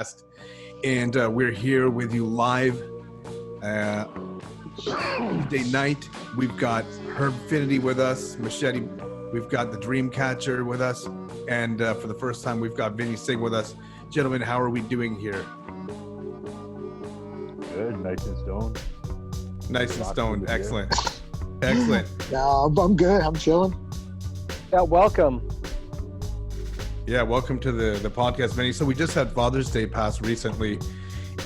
And we're here with you live Tuesday night. We've got Infinity with us, Machete. We've got the Dreamcatcher with us, and for the first time, we've got Vinny Singh with us. Gentlemen, how are we doing here? Good, nice and stoned. Nice and stoned. Excellent. Excellent. No, I'm good. I'm chilling. Yeah, welcome. Yeah, welcome to the podcast, Vinny. So we just had Father's Day pass recently,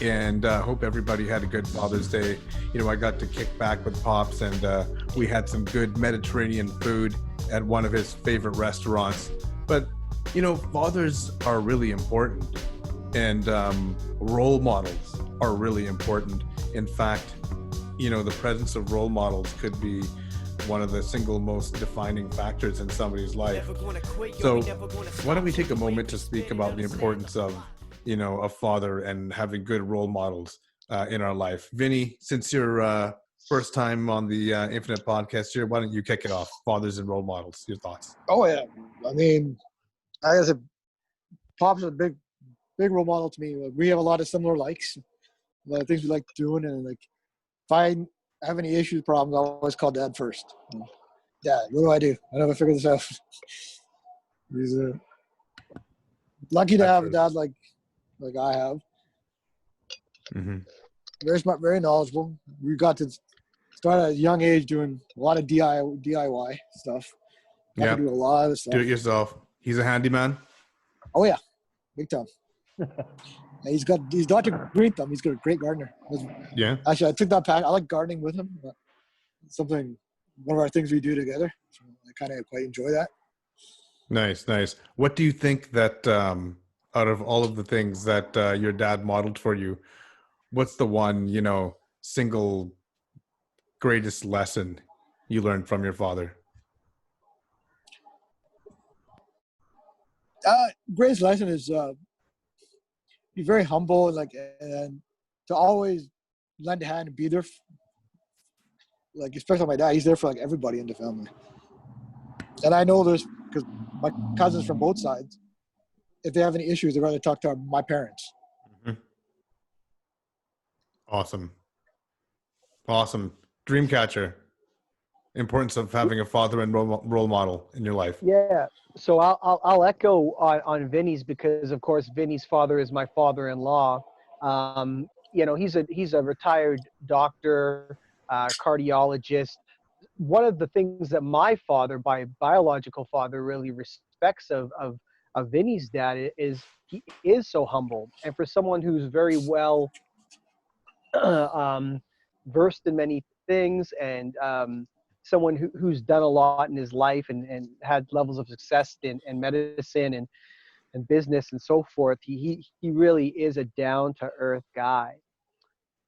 and hope everybody had a good Father's Day. You know, I got to kick back with Pops, and we had some good Mediterranean food at one of his favorite restaurants. But, you know, fathers are really important, and role models are really important. In fact, you know, the presence of role models could be one of the single most defining factors in somebody's life. So why don't we take a moment to speak about the importance of, you know, a father and having good role models in our life. Vinny, since you're first time on the Infinite podcast here, why don't you kick it off? Fathers and role models, your thoughts. Oh yeah, I mean, I guess Pop's a big role model to me. Like, we have a lot of similar likes, a lot of things we like doing, and like if I have any issues, problems, I always call Dad first. Dad, what do? I never figured this out. He's lucky to have a dad like I have. Mm-hmm. Very smart, very knowledgeable. We got to start at a young age doing a lot of DIY stuff. Yeah, do a lot of stuff. Do it yourself. He's a handyman. Oh yeah, big time. He's got his daughter green thumb. He's got a great gardener. Yeah. Actually, I took that pack. I like gardening with him. But it's one of our things we do together. So I kind of quite enjoy that. Nice. What do you think that out of all of the things that your dad modeled for you, what's the one, you know, single greatest lesson you learned from your father? Greatest lesson is be very humble and to always lend a hand and be there. Like, especially my dad, he's there for like everybody in the family. And I know this because my cousins from both sides, if they have any issues, they're going to talk to my parents. Mm-hmm. Awesome. Dreamcatcher. Importance of having a father and role model in your life. Yeah. So I'll echo on Vinny's, because of course Vinny's father is my father-in-law. You know, he's a retired doctor, cardiologist. One of the things that my father, my biological father, really respects of Vinny's dad is he is so humble. And for someone who's very well versed in many things, and someone who's done a lot in his life and had levels of success in medicine and business and so forth, he really is a down-to-earth guy.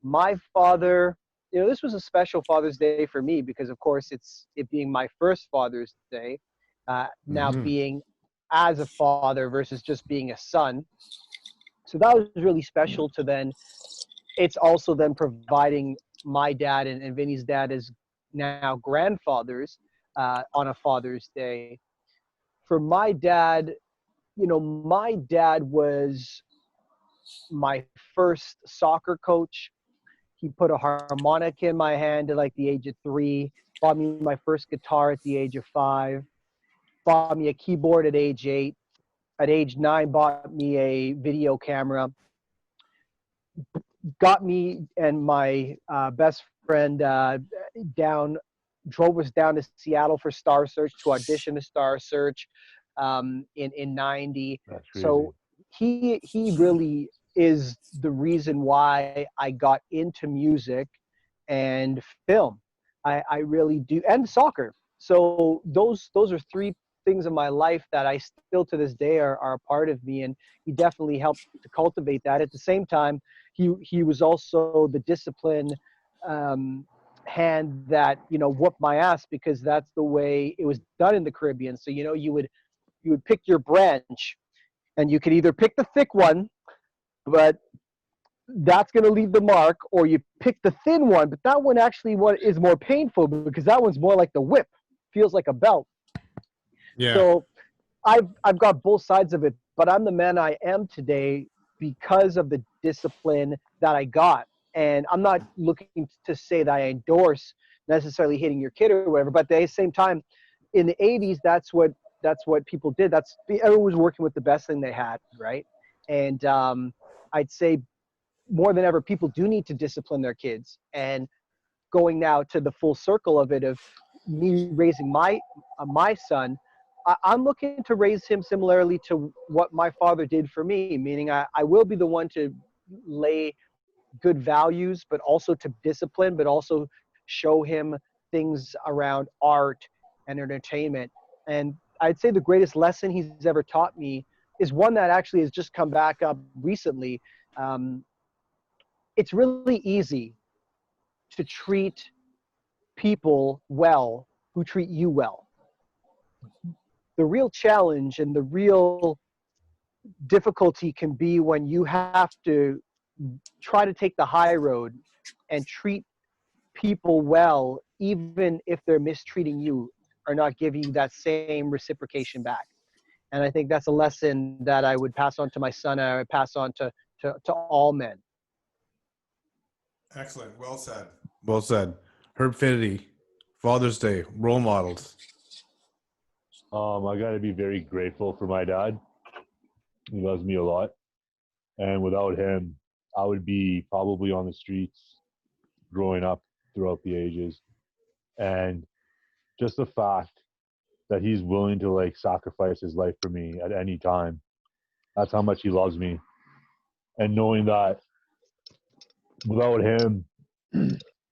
My father, you know, this was a special Father's Day for me because, of course, it being my first Father's Day, now being as a father versus just being a son. So that was really special to then. It's also then providing my dad and Vinny's dad as now grandfathers on a Father's Day. For my dad, you know, my dad was my first soccer coach. He put a harmonica in my hand at like the age of 3, bought me my first guitar at the age of 5, bought me a keyboard at age 8. At age 9, bought me a video camera, got me and my best friend drove us down to Seattle for Star Search to audition to Star Search in 90. So he really is the reason why I got into music and film. I really do, and soccer. So those are 3 things in my life that I still to this day are a part of me, and he definitely helped to cultivate that. At the same time, he was also the discipline hand that, you know, whooped my ass, because that's the way it was done in the Caribbean. So, you know, you would pick your branch, and you could either pick the thick one, but that's going to leave the mark, or you pick the thin one, but that one actually is more painful, because that one's more like the whip, feels like a belt. Yeah. So I've got both sides of it, but I'm the man I am today because of the discipline that I got. And I'm not looking to say that I endorse necessarily hitting your kid or whatever, but at the same time, in the 80s, that's what people did. Everyone was working with the best thing they had, right? And I'd say more than ever, people do need to discipline their kids. And going now to the full circle of it, of me raising my son, I'm looking to raise him similarly to what my father did for me, meaning I will be the one to lay good values, but also to discipline, but also show him things around art and entertainment. And I'd say the greatest lesson he's ever taught me is one that actually has just come back up recently. It's really easy to treat people well who treat you well. The real challenge and the real difficulty can be when you have to try to take the high road and treat people well, even if they're mistreating you or not giving you that same reciprocation back. And I think that's a lesson that I would pass on to my son, and I would pass on to all men. Excellent. Well said. Well said. Herbfinity, Father's Day, role models. I got to be very grateful for my dad. He loves me a lot. And without him, I would be probably on the streets growing up throughout the ages. And just the fact that he's willing to like sacrifice his life for me at any time, that's how much he loves me. And knowing that without him,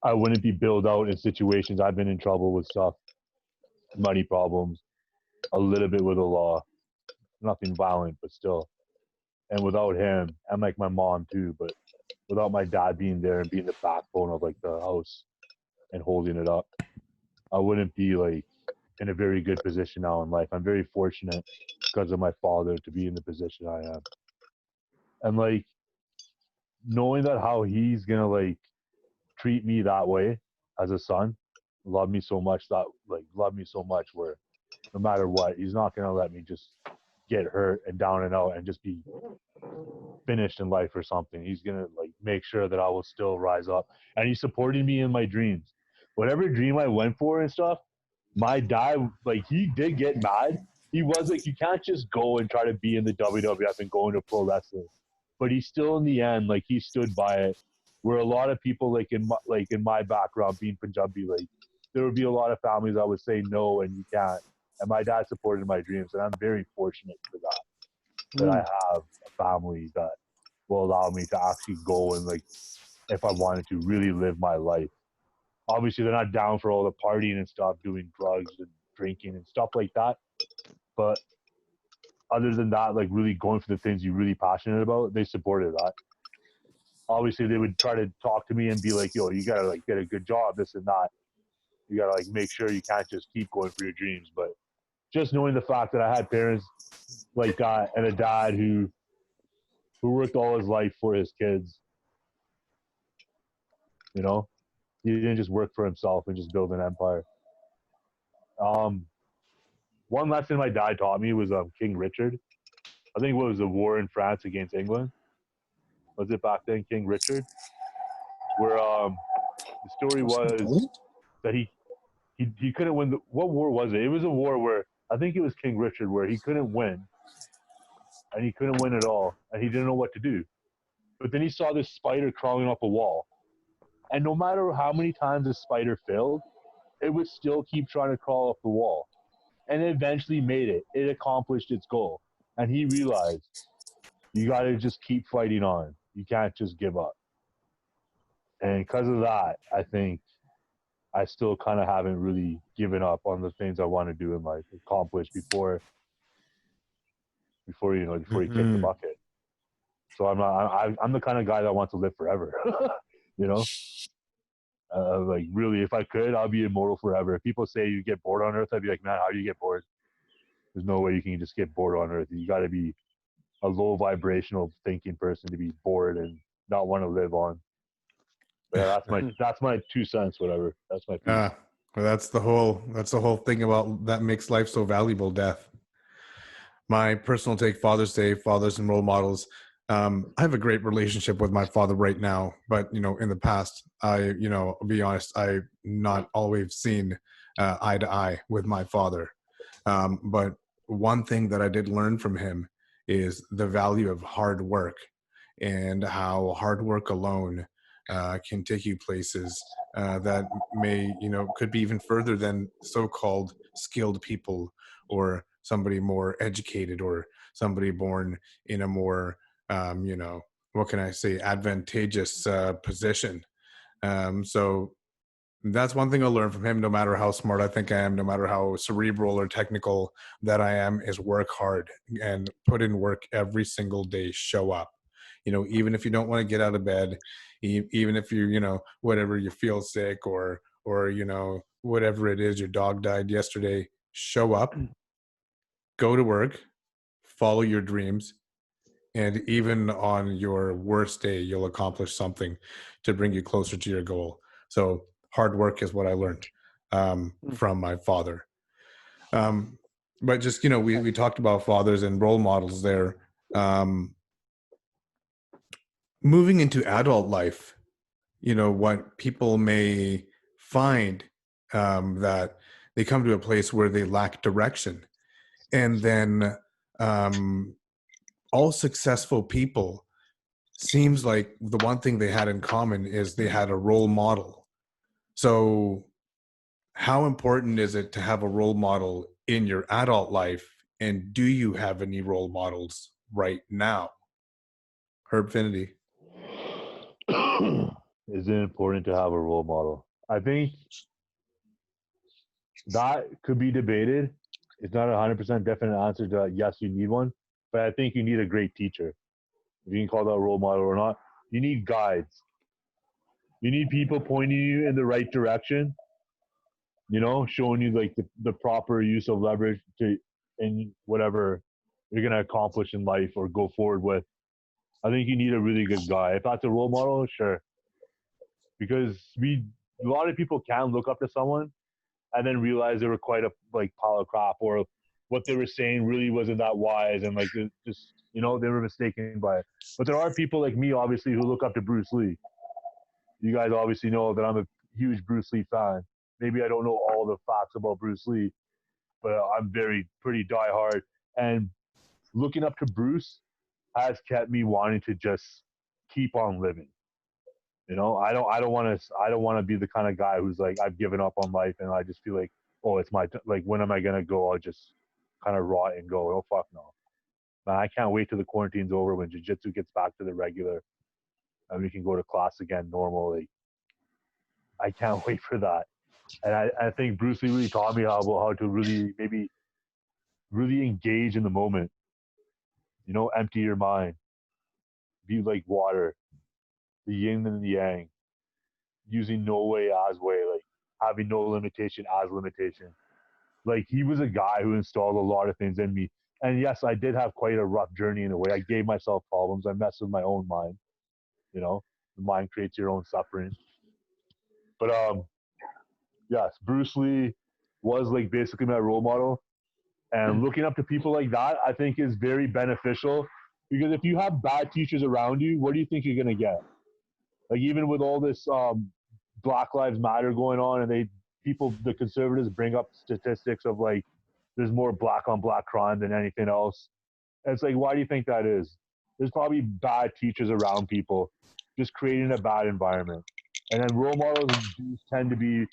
I wouldn't be bailed out in situations. I've been in trouble with stuff, money problems, a little bit with the law, nothing violent, but still. And without him, and like my mom too, but without my dad being there and being the backbone of like the house and holding it up, I wouldn't be like in a very good position now in life. I'm very fortunate because of my father to be in the position I am. And like knowing that how he's gonna like treat me that way as a son, love me so much where no matter what, he's not gonna let me just get hurt and down and out and just be finished in life or something. He's gonna like make sure that I will still rise up. And he supported me in my dreams. Whatever dream I went for and stuff, my dad, like he did get mad. He was like, you can't just go and try to be in the WWF and go into pro wrestling. But he still in the end, like he stood by it. Where a lot of people like in my background being Punjabi, like there would be a lot of families that would say no and you can't. And my dad supported my dreams, and I'm very fortunate for that I have a family that will allow me to actually go and like, if I wanted to, really live my life. Obviously, they're not down for all the partying and stuff, doing drugs and drinking and stuff like that. But other than that, like really going for the things you're really passionate about, they supported that. Obviously, they would try to talk to me and be like, yo, you gotta like get a good job, this and that. You gotta like make sure you can't just keep going for your dreams. But just knowing the fact that I had parents like that and a dad who worked all his life for his kids, you know, he didn't just work for himself and just build an empire. One lesson my dad taught me was King Richard. I think it was a war in France against England. Was it back then, King Richard? Where the story was that he couldn't win. What war was it? It was a war where I think it was King Richard, where he couldn't win, and he couldn't win at all, and he didn't know what to do. But then he saw this spider crawling up a wall, and no matter how many times the spider failed, it would still keep trying to crawl up the wall, and it eventually made it. It accomplished its goal, and he realized you got to just keep fighting on. You can't just give up. And because of that, I think I still kind of haven't really given up on the things I want to do in life, accomplish before you kick the bucket. So I'm the kind of guy that wants to live forever. You know, like really, if I could, I'll be immortal forever. If people say you get bored on Earth, I'd be like, man, how do you get bored? There's no way you can just get bored on Earth. You got to be a low vibrational thinking person to be bored and not want to live on. But yeah, that's my 2 cents, whatever. That's my piece. Well, that's the whole thing about that makes life so valuable, Death. My personal take, Father's Day, fathers and role models. I have a great relationship with my father right now, but in the past, I'll be honest, I've not always seen eye to eye with my father. But one thing that I did learn from him is the value of hard work and how hard work alone can take you places that may, could be even further than so-called skilled people or somebody more educated or somebody born in a more, what can I say, advantageous position. So that's one thing I'll learn from him, no matter how smart I think I am, no matter how cerebral or technical that I am, is work hard and put in work every single day, show up. Even if you don't want to get out of bed, even if whatever, you feel sick or, whatever it is, your dog died yesterday, show up, go to work, follow your dreams. And even on your worst day, you'll accomplish something to bring you closer to your goal. So hard work is what I learned from my father. Um, but just, we talked about fathers and role models there. Um, Moving into adult life, what people may find that they come to a place where they lack direction. And then um, all successful people seems like the one thing they had in common is they had a role model. So how important is it to have a role model in your adult life? And do you have any role models right now? Herbfinity. Is it important to have a role model? I think that could be debated. It's not a 100% definite answer to yes, you need one, but I think you need a great teacher. If you can call that a role model or not, you need guides. You need people pointing you in the right direction, showing you like the proper use of leverage to in whatever you're gonna accomplish in life or go forward with. I think you need a really good guy. If that's a role model, sure. Because a lot of people can look up to someone and then realize they were quite a like pile of crap, or what they were saying really wasn't that wise, and like just they were mistaken by it. But there are people like me, obviously, who look up to Bruce Lee. You guys obviously know that I'm a huge Bruce Lee fan. Maybe I don't know all the facts about Bruce Lee, but I'm pretty diehard. And looking up to Bruce has kept me wanting to just keep on living. I don't want to be the kind of guy who's like, I've given up on life and I just feel like, oh, it's like, when am I gonna go? I'll just kind of rot and go. Oh fuck no, man! I can't wait till the quarantine's over, when jiu-jitsu gets back to the regular and we can go to class again normally. I can't wait for that. And I think Bruce Lee really taught me how to really maybe really engage in the moment. Empty your mind, be like water, the yin and the yang, using no way as way, like having no limitation as limitation. Like, he was a guy who installed a lot of things in me. And yes, I did have quite a rough journey in a way. I gave myself problems. I messed with my own mind. The mind creates your own suffering. But yes, Bruce Lee was like basically my role model. And looking up to people like that, I think, is very beneficial, because if you have bad teachers around you, what do you think you're gonna get? Like, even with all this Black Lives Matter going on, and the conservatives bring up statistics of like there's more black on black crime than anything else. And it's like, why do you think that is? There's probably bad teachers around people, just creating a bad environment. And then role models do tend to be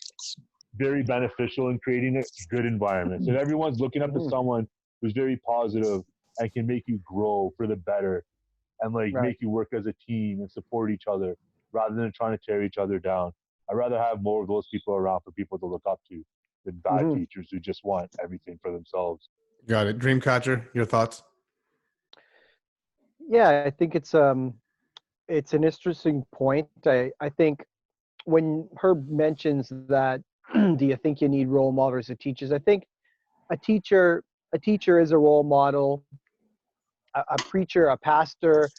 very beneficial in creating a good environment. So if everyone's looking up to someone who's very positive and can make you grow for the better, and like Right. make you work as a team and support each other rather than trying to tear each other down. I'd rather have more of those people around for people to look up to than bad Mhm. teachers who just want everything for themselves. Got it. Dreamcatcher, your thoughts? Yeah, I think it's an interesting point. I think when Herb mentions that, do you think you need role models or teachers? I think a teacher is a role model. A preacher, a pastor,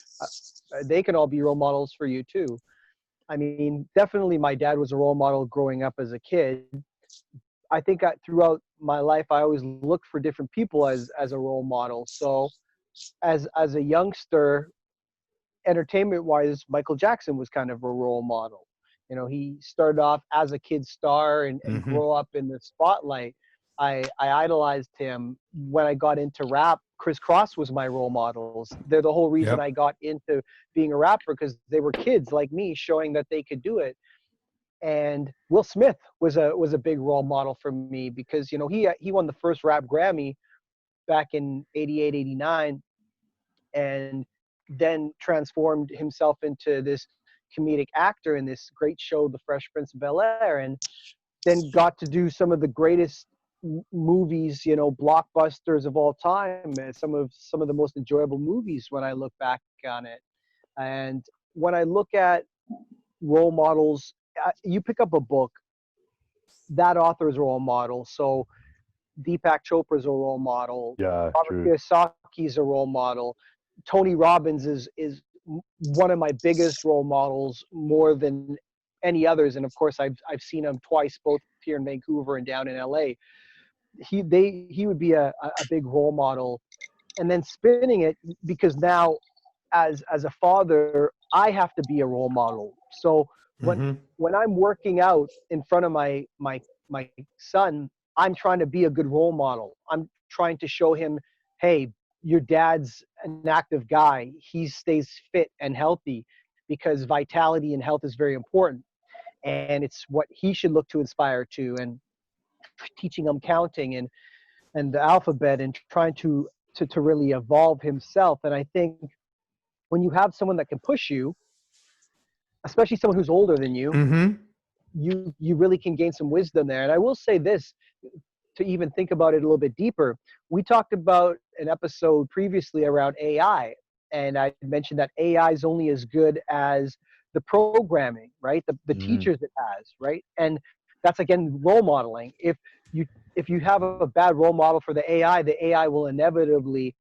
they can all be role models for you too. I mean, definitely my dad was a role model growing up as a kid. I think throughout my life, I always looked for different people as a role model. So as a youngster, entertainment wise, Michael Jackson was kind of a role model. You know, he started off as a kid star and Mhm. grew up in the spotlight. I idolized him. When I got into rap, Chris Cross was my role models. They're the whole reason Yep. I got into being a rapper, because they were kids like me showing that they could do it. And Will Smith was a big role model for me, because, you know, he won the first rap Grammy back in 88, 89, and then transformed himself into this comedic actor in this great show, The Fresh Prince of Bel-Air, and then got to do some of the greatest movies, you know, blockbusters of all time, and some of the most enjoyable movies when I look back on it. And when I look at role models, you pick up a book, that author is a role model. So Deepak Chopra is a role model. Yeah, Robert true. Kiyosaki is a role model. Tony Robbins is one of my biggest role models, more than any others. And of course, I've seen him twice, both here in Vancouver and down in LA. He would be a big role model. And then spinning it, because now as a father, I have to be a role model. So when Mhm. when I'm working out in front of my son, I'm trying to be a good role model. I'm trying to show him, hey, your dad's an active guy. He stays fit and healthy, because vitality and health is very important. And it's what he should look to inspire to. And teaching him counting and the alphabet, and trying to really evolve himself. And I think when you have someone that can push you, especially someone who's older than you, Mhm. you really can gain some wisdom there. And I will say this, to even think about it a little bit deeper. We talked about an episode previously around AI, and I mentioned that AI is only as good as the programming, right? The Mm. teachers it has, right? And that's again role modeling. You if you have a bad role model for the AI will inevitably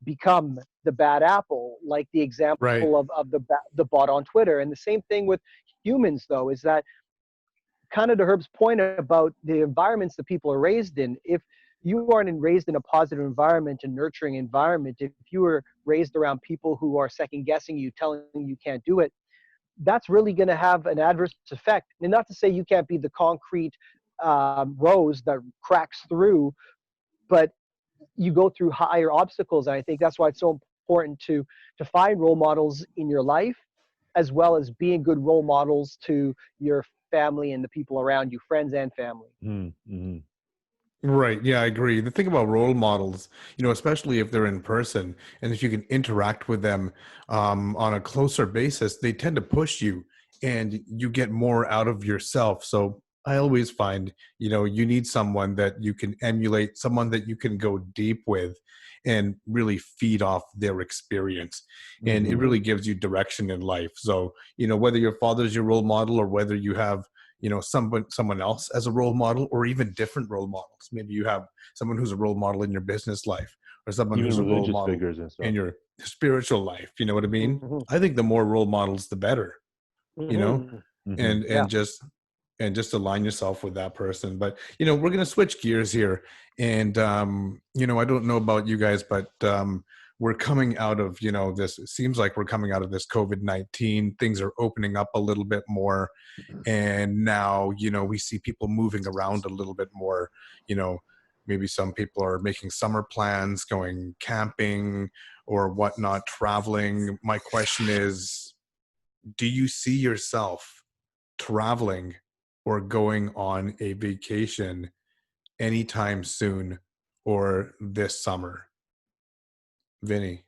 become the bad apple, like the Right. example of the bot on Twitter. And the same thing with humans, though, is that kind of to Herb's point about the environments that people are raised in. If you aren't raised in a positive environment, a nurturing environment, if you were raised around people who are second guessing you, telling you can't do it, that's really going to have an adverse effect. And not to say you can't be the concrete rose that cracks through, but you go through higher obstacles. And I think that's why it's so important to find role models in your life, as well as being good role models to your family and the people around you, friends and family. Mm-hmm. Right. Yeah, I agree. The thing about role models, especially if they're in person and if you can interact with them on a closer basis, they tend to push you and you get more out of yourself. So I always find, you need someone that you can emulate, someone that you can go deep with and really feed off their experience. And it Mm-hmm. really gives you direction in life. So, whether your father's your role model or whether you have someone else as a role model, or even different role models. Maybe you have someone who's a role model in your business life, or someone Even who's a role religious model figures and in stuff. your spiritual life. You know what I mean? Mm-hmm. I think the more role models, the better. You know, Mm-hmm. Mm-hmm. and Yeah. just align yourself with that person. But we're gonna switch gears here, and I don't know about you guys, but we're coming out of this. It seems like we're coming out of this COVID-19. Things are opening up a little bit more, and now we see people moving around a little bit more. Maybe some people are making summer plans, going camping or whatnot, traveling. My question is, do you see yourself traveling or going on a vacation anytime soon or this summer? Vinny?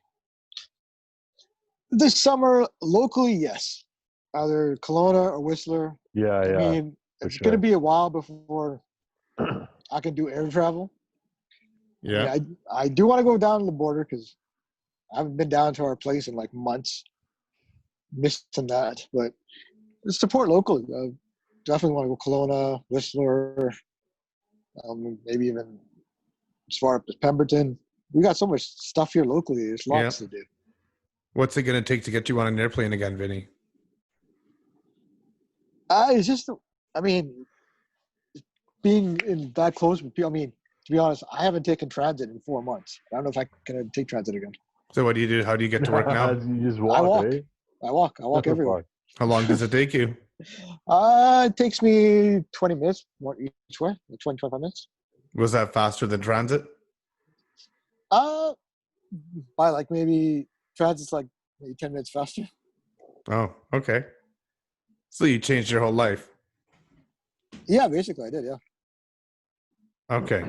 This summer, locally, yes. Either Kelowna or Whistler. Yeah, I yeah, mean, for it's going to sure. be a while before I can do air travel. I mean, Yeah. I do want to go down to the border because I haven't been down to our place in like months. Missing that, but support locally. Definitely want to go Kelowna, Whistler, maybe even as far up as Pemberton. We got so much stuff here locally. There's Yeah. lots to do. What's it going to take to get you on an airplane again, Vinny? It's just, I mean, being in that close with people. I mean, to be honest, I haven't taken transit in 4 months. I don't know if I can take transit again. So what do you do? How do you get to work now? You just I walk, walk. right? I walk everywhere. How long does it take you? It takes me 20 minutes each way, 20, 25 minutes. Was that faster than transit? Uh, by like maybe transit's like maybe 10 minutes faster. Oh, okay. So you changed your whole life. Yeah, basically I did. Yeah. Okay.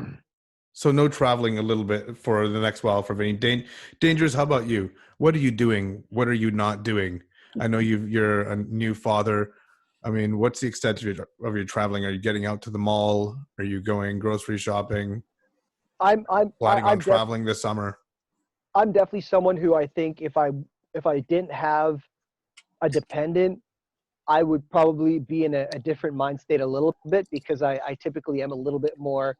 So no traveling a little bit for the next while for Vinny. Dangerous, how about you? What are you doing? What are you not doing? I know you're a new father. I mean, what's the extent of your traveling? Are you getting out to the mall? Are you going grocery shopping? Planning on traveling this summer? I'm definitely someone who I think if I didn't have a dependent, I would probably be in a different mind state a little bit, because I typically am a little bit more,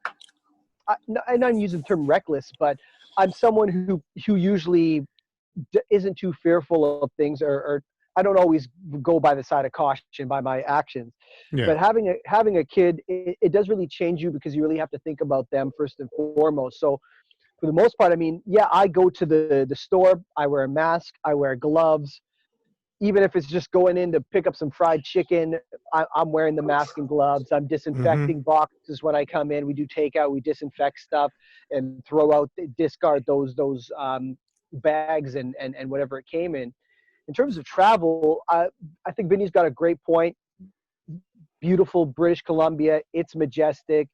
I'm not using the term reckless, but I'm someone who usually isn't too fearful of things, or I don't always go by the side of caution by my actions. Yeah. But having a kid, it does really change you, because you really have to think about them first and foremost. So for the most part, I mean, yeah, I go to the store, I wear a mask, I wear gloves. Even if it's just going in to pick up some fried chicken, I'm wearing the mask and gloves. I'm disinfecting boxes when I come in. We do takeout, we disinfect stuff and throw out, discard those bags and whatever it came in. In terms of travel, I think Vinny's got a great point. Beautiful British Columbia, it's majestic.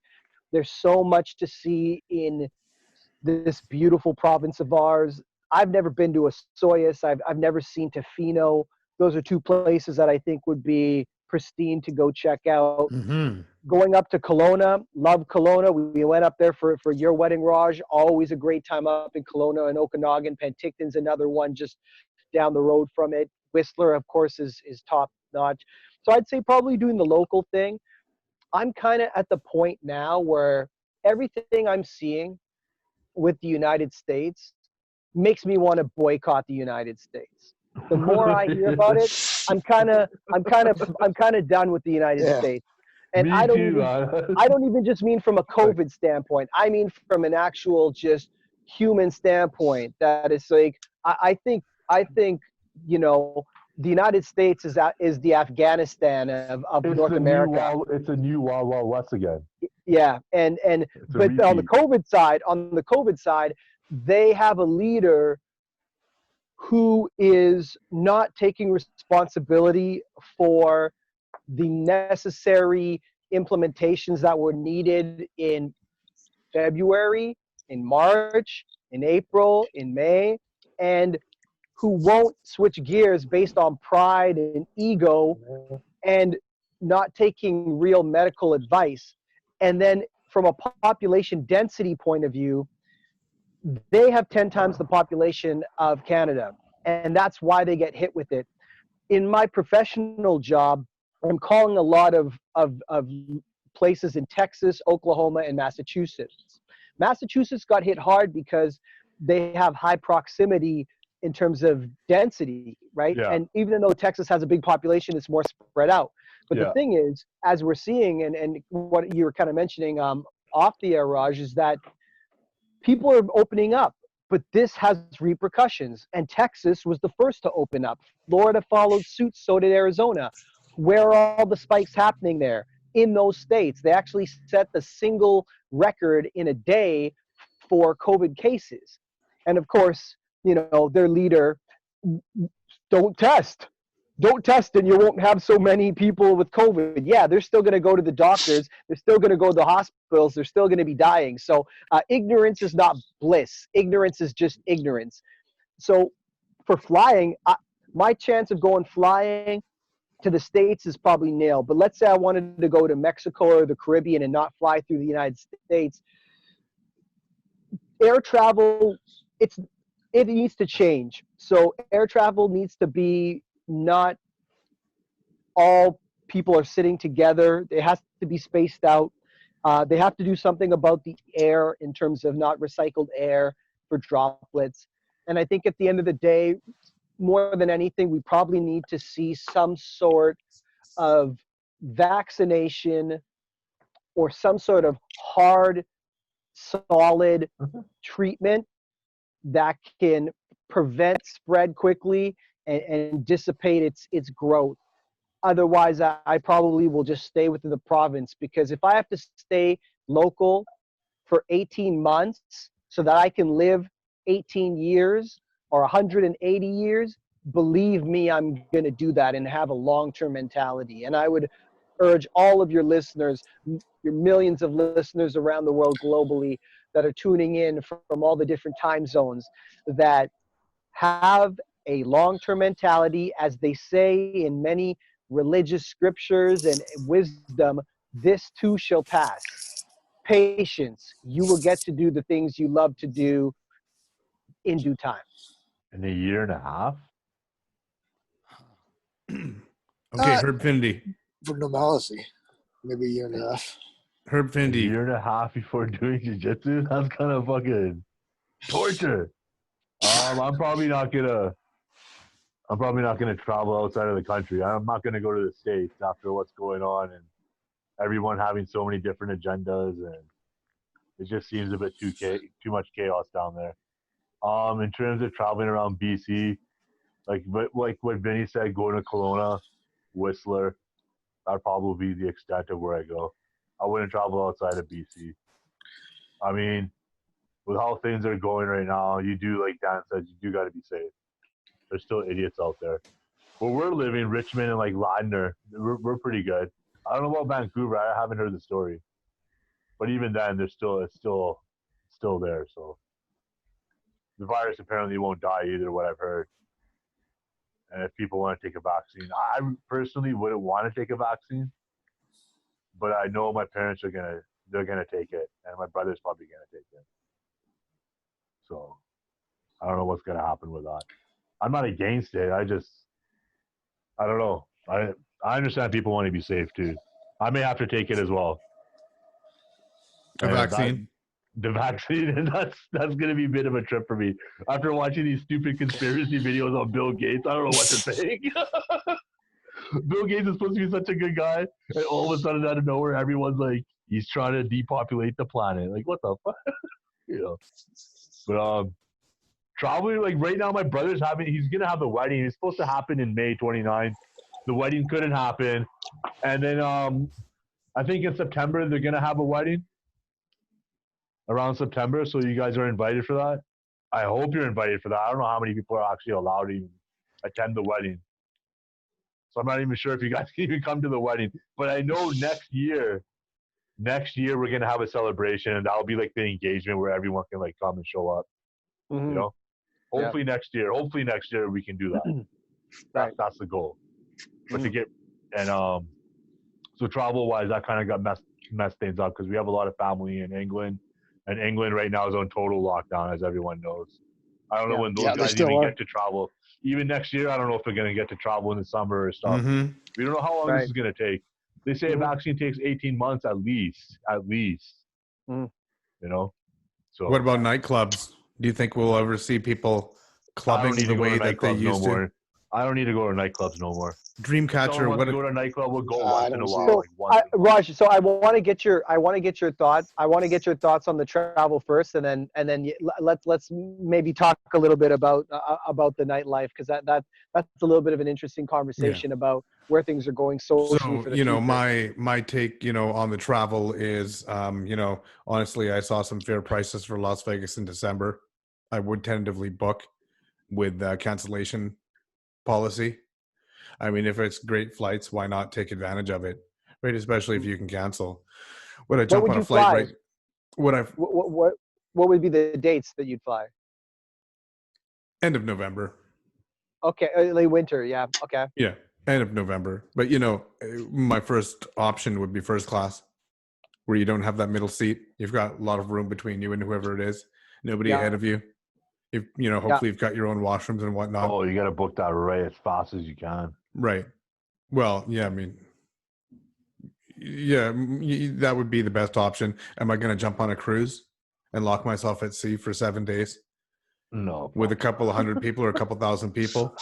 There's so much to see in this beautiful province of ours. I've never been to Osoyoos. I've never seen Tofino. Those are two places that I think would be pristine to go check out. Going up to Kelowna, love Kelowna. We went up there for your wedding, Raj. Always a great time up in Kelowna and Okanagan. Penticton's another one just down the road from it. Whistler, of course, is top notch. So I'd say probably doing the local thing. I'm kind of at the point now where everything I'm seeing with the United States makes me want to boycott the United States. The more I hear about it, I'm kind of done with the United States. And Me I don't too. even just mean from a COVID standpoint. I mean from an actual just human standpoint. That is like, I think you know, the United States is the Afghanistan of It's North America. It's a new Wild Wild West again. Yeah, but on the COVID side, they have a leader who is not taking responsibility for the necessary implementations that were needed in February, in March, in April, in May, and who won't switch gears based on pride and ego and not taking real medical advice. And then from a population density point of view, they have 10 times the population of Canada. And that's why they get hit with it. In my professional job, I'm calling a lot of places in Texas, Oklahoma, and Massachusetts. Massachusetts got hit hard because they have high proximity in terms of density, right? Yeah. And even though Texas has a big population, it's more spread out. But the thing is, as we're seeing, and what you were kind of mentioning off the air, Raj, is that people are opening up, but this has repercussions. And Texas was the first to open up. Florida followed suit, so did Arizona. Where are all the spikes happening there? In those states. They actually set the single record in a day for COVID cases. And of course, you know, their leader, don't test and you won't have so many people with COVID. Yeah, they're still going to go to the doctors. They're still going to go to the hospitals. They're still going to be dying. So ignorance is not bliss. Ignorance is just ignorance. So for flying, my chance of going flying to the States is probably nil. But let's say I wanted to go to Mexico or the Caribbean and not fly through the United States. Air travel, it needs to change. So air travel needs to be not all people are sitting together. It has to be spaced out. They have to do something about the air in terms of not recycled air for droplets. And I think at the end of the day, more than anything, we probably need to see some sort of vaccination or some sort of hard, solid treatment that can prevent spread quickly and dissipate its growth. Otherwise, I probably will just stay within the province, because if I have to stay local for 18 months so that I can live 18 years or 180 years, believe me, I'm going to do that and have a long-term mentality. And I would urge all of your listeners, your millions of listeners around the world globally that are tuning in from all the different time zones, that have a long-term mentality. As they say in many religious scriptures and wisdom, this too shall pass. Patience. You will get to do the things you love to do in due time. In a year and a half? Okay, Herb Findy. For normalcy, maybe a year and a half. Herb A Findy. year and a half before doing jiu-jitsu? That's kind of fucking torture. I'm probably not gonna travel outside of the country. I'm not gonna go to the States after what's going on and everyone having so many different agendas, and it just seems a bit too much chaos down there. In terms of traveling around BC, like what Vinny said, going to Kelowna, Whistler, that'd probably be the extent of where I go. I wouldn't travel outside of BC. I mean, with how things are going right now, you do, like Dan said, you do got to be safe. There's still idiots out there. Where we're living, Richmond and like Ladner, we're pretty good. I don't know about Vancouver. I haven't heard the story, but even then, it's still there. So the virus apparently won't die either, what I've heard. And if people want to take a vaccine, I personally wouldn't want to take a vaccine, but I know my parents they're gonna take it, and my brother's probably gonna take it. So I don't know what's gonna happen with that. I'm not against it. I don't know. I understand people want to be safe too. I may have to take it as well. A vaccine. The vaccine, and that's gonna be a bit of a trip for me. After watching these stupid conspiracy videos on Bill Gates, I don't know what to think. Bill Gates is supposed to be such a good guy, and all of a sudden out of nowhere, everyone's like, he's trying to depopulate the planet. Like, what the fuck? But probably like right now, my brother's he's gonna have a wedding. It's supposed to happen in May 29th. The wedding couldn't happen, and then I think in September they're gonna have a wedding. Around September, so you guys are invited for that. I hope you're invited for that. I don't know how many people are actually allowed to even attend the wedding, so I'm not even sure if you guys can even come to the wedding. But I know next year we're gonna have a celebration, and that'll be like the engagement where everyone can like come and show up. Mm-hmm. You know, hopefully next year we can do that. That's the goal. But to get and so travel wise, that kind of got messed things up because we have a lot of family in England. And England right now is on total lockdown, as everyone knows. I don't know when those guys even get to travel. Even next year, I don't know if they're going to get to travel in the summer or stuff. Mm-hmm. We don't know how long this is going to take. They say a vaccine takes 18 months at least. You know? So What about nightclubs? Do you think we'll ever see people clubbing the way that they used to? I don't need to go to nightclubs no more. Dreamcatcher. What go to a nightclub? We'll go once in a while. Raj, so I want to get your thoughts. I want to get your thoughts on the travel first, and then let's maybe talk a little bit about the nightlife, because that's a little bit of an interesting conversation about where things are going socially. So for the future. my take on the travel is honestly, I saw some fair prices for Las Vegas in December. I would tentatively book with cancellation policy. I mean, if it's great flights, why not take advantage of it, right? Especially if you can cancel. Would I jump on a flight? Right? What would be the dates that you'd fly? End of November. Okay, late winter. Yeah. Okay. Yeah, end of November. But my first option would be first class, where you don't have that middle seat. You've got a lot of room between you and whoever it is. Nobody ahead of you. Hopefully you've got your own washrooms and whatnot. Oh, you got to book that right as fast as you can. Right. Well, yeah, I mean, yeah, that would be the best option. Am I going to jump on a cruise and lock myself at sea for 7 days? No. With a couple of hundred people or a couple thousand people?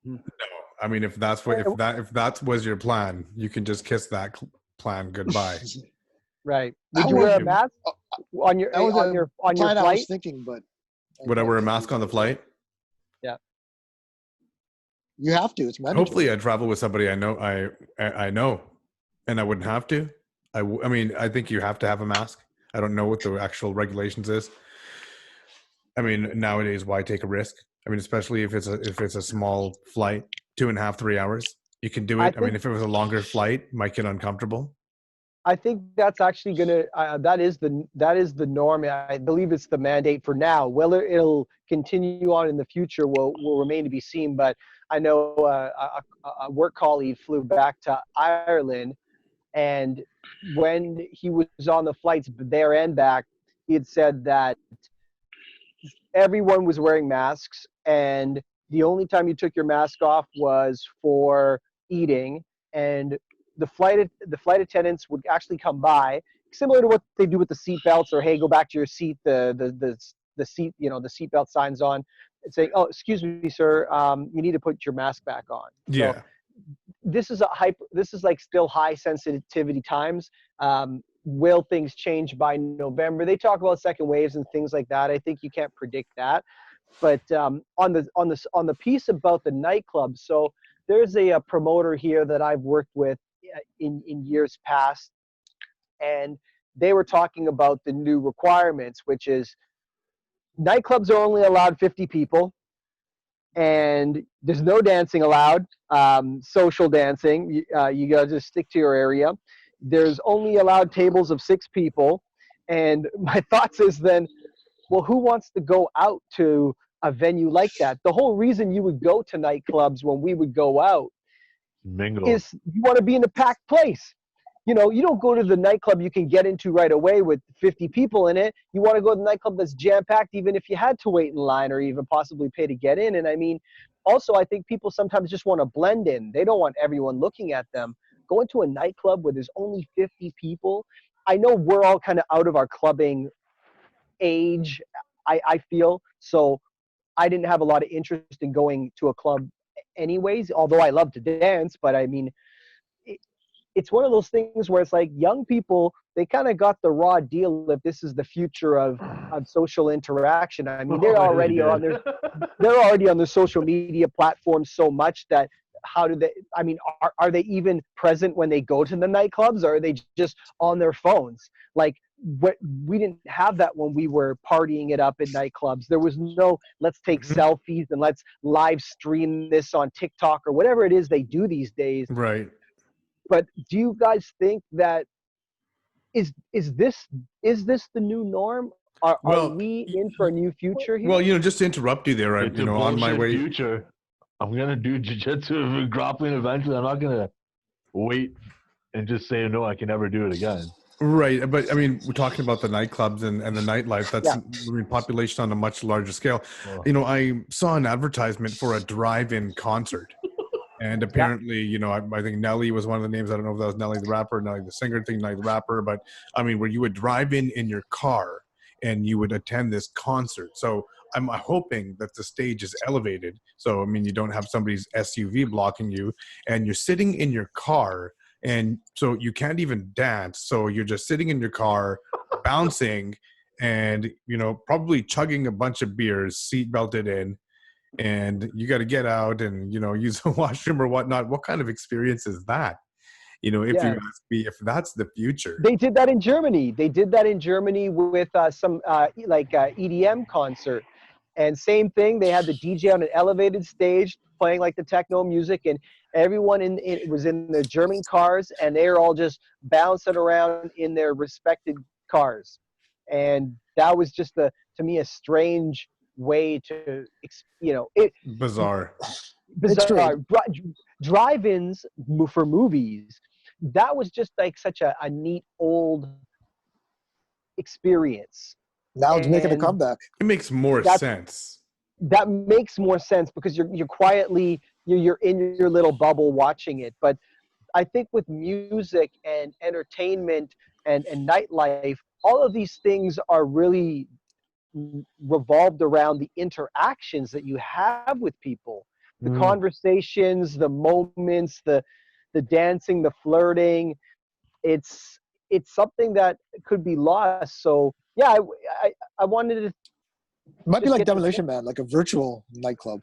No. I mean, if that was your plan, you can just kiss that plan goodbye. Right. Would you wear a mask on your flight? I was thinking, but would I wear a mask on the flight? Yeah. You have to. It's mandatory. Hopefully, I travel with somebody I know. I know, and I wouldn't have to. I mean, I think you have to have a mask. I don't know what the actual regulations is. I mean, nowadays, why take a risk? I mean, especially if it's a small flight, 2.5, 3 hours, you can do I it. I mean, think if it was a longer flight, might get uncomfortable. I think that's actually gonna that is the norm. I believe it's the mandate for now. Whether it'll continue on in the future will remain to be seen. But I know a work colleague flew back to Ireland, and when he was on the flights there and back, he had said that everyone was wearing masks, and the only time you took your mask off was for eating. And the flight attendants would actually come by, similar to what they do with the seat belts, or hey, go back to your seat. The seat, the seatbelt signs on, and say, oh, excuse me, sir, you need to put your mask back on. So Yeah. this is like still high sensitivity times. Will things change by November? They talk about second waves and things like that. I think you can't predict that. But on the piece about the nightclub, so there's a promoter here that I've worked with in years past, and they were talking about the new requirements, which is nightclubs are only allowed 50 people, and there's no dancing allowed, social dancing. You got to just stick to your area. There's only allowed tables of 6 people. And my thoughts is then, well, who wants to go out to a venue like that? The whole reason you would go to nightclubs when we would go out Mingle. is you want to be in a packed place. You don't go to the nightclub you can get into right away with 50 people in it. You want to go to the nightclub that's jam-packed, even if you had to wait in line or even possibly pay to get in. And I mean, also, I think people sometimes just want to blend in. They don't want everyone looking at them. Going to a nightclub where there's only 50 people, I know we're all kind of out of our clubbing age, I feel. So I didn't have a lot of interest in going to a club anyways, although I love to dance. But I mean, it's one of those things where it's like young people, they kind of got the raw deal if this is the future of social interaction. I mean, they're already on their social media platforms so much that how do they, I mean, are they even present when they go to the nightclubs, or are they just on their phones? Like, we didn't have that when we were partying it up in nightclubs. There was no, let's take selfies and let's live stream this on TikTok or whatever it is they do these days. Right. But do you guys think that is this the new norm? Are Well, we in for a new future here? well, just to interrupt you there, It's a on my bullshit way. future. I'm gonna do jiu-jitsu and grappling eventually. I'm not gonna wait and just say no. I can never do it again. Right, but I mean, we're talking about the nightclubs and the nightlife. That's, Yeah. I mean, population on a much larger scale. Oh. I saw an advertisement for a drive-in concert, and apparently, I think Nelly was one of the names. I don't know if that was Nelly the rapper, Nelly the singer, Nelly the rapper, but I mean, where you would drive in your car and you would attend this concert. So I'm hoping that the stage is elevated. So I mean, you don't have somebody's SUV blocking you, and you're sitting in your car. And so you can't even dance. So you're just sitting in your car, bouncing, and probably chugging a bunch of beers, seat belted in, and you got to get out and use a washroom or whatnot. What kind of experience is that? If Yeah. you ask me, if that's the future. They did that in Germany. They did that in Germany with some EDM concert. And same thing, they had the DJ on an elevated stage playing like the techno music, and everyone it was in the German cars, and they were all just bouncing around in their respected cars. And that was just to me a strange way to Bizarre. bizarre. Drive-ins for movies, that was just like such a neat old experience. Now it's making a And comeback. It makes more sense. that makes more sense because you're quietly, you're in your little bubble watching it. But I think with music and entertainment and nightlife, all of these things are really revolved around the interactions that you have with people, the conversations, the moments, the dancing, the flirting. It's something that could be lost. So yeah, I wanted to. It might be Just like get to Demolition Man, like a virtual nightclub.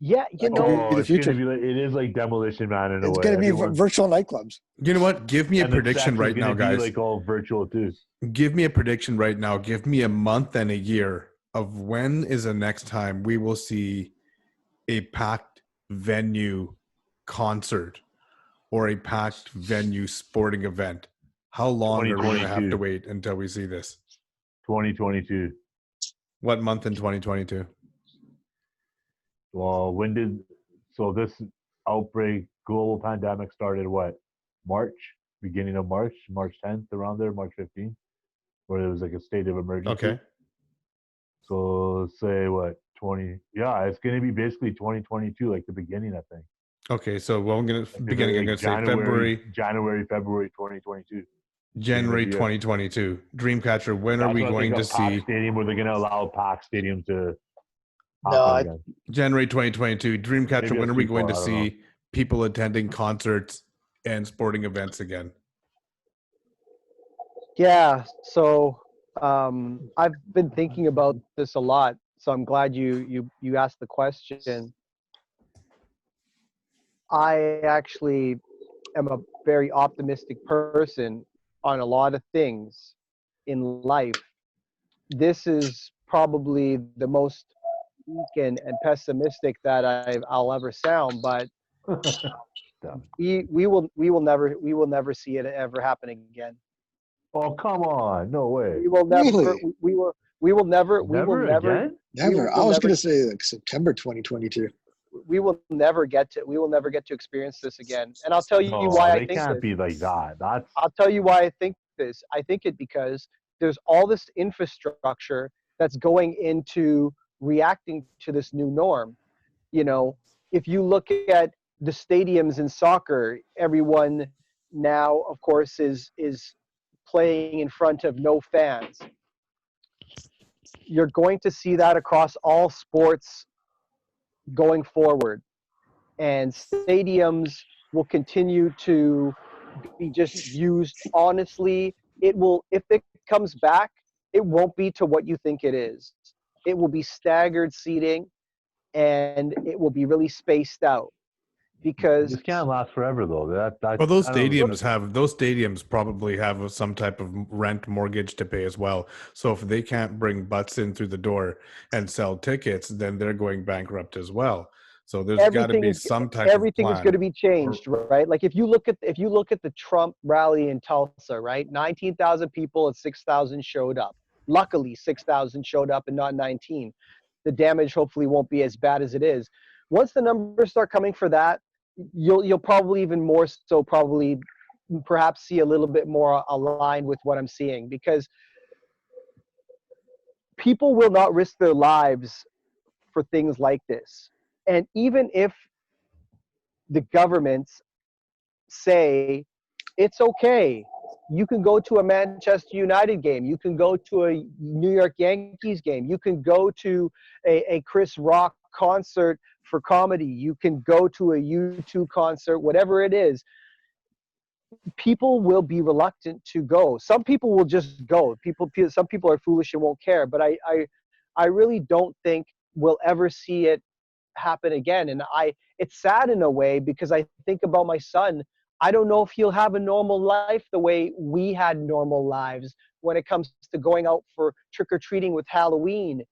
Yeah, you That could know, be the It's gonna future. be like, it is like Demolition Man in a It's way. going to be Everyone, virtual nightclubs. You know what? Give me a and the prediction sex right is gonna now, be guys. like all virtual too. Give me a prediction right now. Give me a month and a year of when is the next time we will see a packed venue concert or a packed venue sporting event. How long are we going to have to 2022. wait until we see this? 2022. What month in 2022? Well, so this outbreak, global pandemic started what? March, beginning of March, March 10th, around there, March 15th, where it was like a state of emergency. Okay. So let's say what, 20? Yeah, it's going to be basically 2022, like the beginning, I think. Okay. So well, I'm going to Like beginning. I'm like going to say February, February 2022. January Beginning of the year. 2022. Dreamcatcher. When are That's we what I think going to of Pack see Stadium, where they're going to allow Pack Stadium to No, happen I, again. January 2022? Dreamcatcher. Maybe When that's are we too going far, to I don't know. see people attending concerts and sporting events again? yeah. So I've been thinking about this a lot. So I'm glad you asked the question. I actually am a very optimistic person on a lot of things in life. This is probably the most weak and pessimistic that I'll ever sound, but Damn we will never see it ever happen again. Oh, come on. No way. We will never Really? we will never Never again? never. I will was never going to say like September 2022. we will never get to experience this again. And I'll tell you No, why I they think can't this. be like that. That's I'll tell you why I think this. I think it because there's all this infrastructure that's going into reacting to this new norm. You know, if you look at the stadiums in soccer, everyone now, of course, is playing in front of no fans. You're going to see that across all sports going forward, and stadiums will continue to be just used honestly. It will, if it comes back, it won't be to what you think it is. It will be staggered seating, and it will be really spaced out because this can't last forever though. Well, those I don't know. stadiums probably have some type of rent mortgage to pay as well. So if they can't bring butts in through the door and sell tickets, then they're going bankrupt as well. So there's got to be some type of everything is going to plan. be changed, right? Like if you look at the Trump rally in Tulsa, right? 19,000 people and 6,000 showed up. Luckily, 6,000 showed up and not 19. The damage hopefully won't be as bad as it is. Once the numbers start coming for that, you'll probably even more so probably perhaps see a little bit more aligned with what I'm seeing, because people will not risk their lives for things like this. And even if the governments say it's okay, you can go to a Manchester United game, you can go to a New York Yankees game, you can go to a Chris Rock concert for comedy, you can go to a U2 concert, whatever it is, people will be reluctant to go. Some people will just go. Some people are foolish and won't care, but I really don't think we'll ever see it happen again. And it's sad in a way, because I think about my son. I don't know if he'll have a normal life the way we had normal lives when it comes to going out for trick-or-treating with Halloween